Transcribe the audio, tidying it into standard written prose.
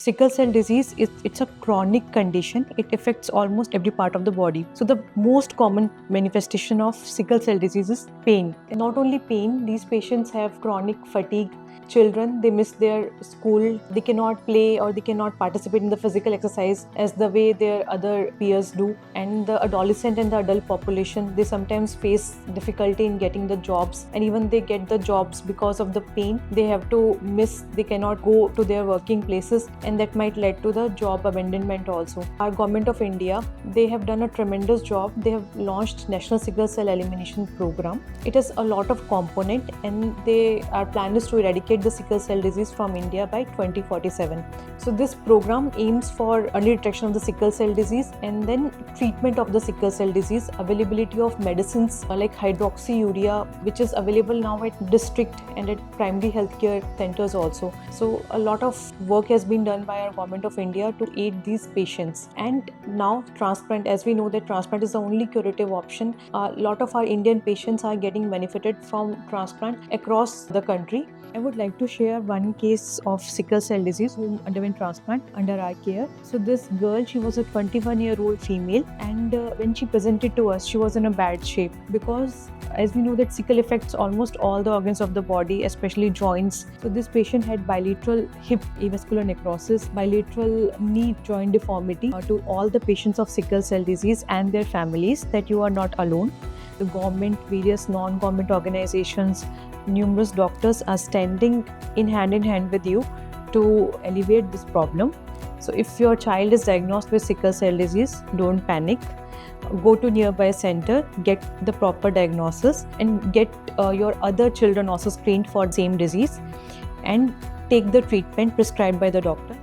Sickle cell disease it's a chronic condition. It affects almost every part of the body. So the most common manifestation of sickle cell disease is pain. And not only pain, these patients have chronic fatigue. Children, they miss their school, they cannot play or they cannot participate in the physical exercise as the way their other peers do. And the adolescent and the adult population, they sometimes face difficulty in getting the jobs, and even they get the jobs because of the pain, they have to miss, they cannot go to their working places, and that might lead to the job abandonment also. Our government of India, they have done a tremendous job. They have launched National Sickle Cell Elimination Program. It has a lot of component, and our plan is to eradicate the sickle cell disease from India by 2047. So this program aims for early detection of the sickle cell disease and then treatment of the sickle cell disease, availability of medicines like hydroxyurea, which is available now at district and at primary healthcare centers also. So a lot of work has been done by our government of India to aid these patients. And now transplant, as we know that transplant is the only curative option, a lot of our Indian patients are getting benefited from transplant across the country. I would like to share one case of sickle cell disease who underwent transplant under our care. So this girl, she was a 21-year-old female, and when she presented to us, she was in a bad shape because as we know that sickle affects almost all the organs of the body, especially joints. So this patient had bilateral hip avascular necrosis, bilateral knee joint deformity. To all the patients of sickle cell disease and their families, that you are not alone. The government, various non-government organizations, numerous doctors are standing in hand with you to alleviate this problem. So if your child is diagnosed with sickle cell disease, don't panic. Go to nearby center, get the proper diagnosis, and get your other children also screened for the same disease, and take the treatment prescribed by the doctor.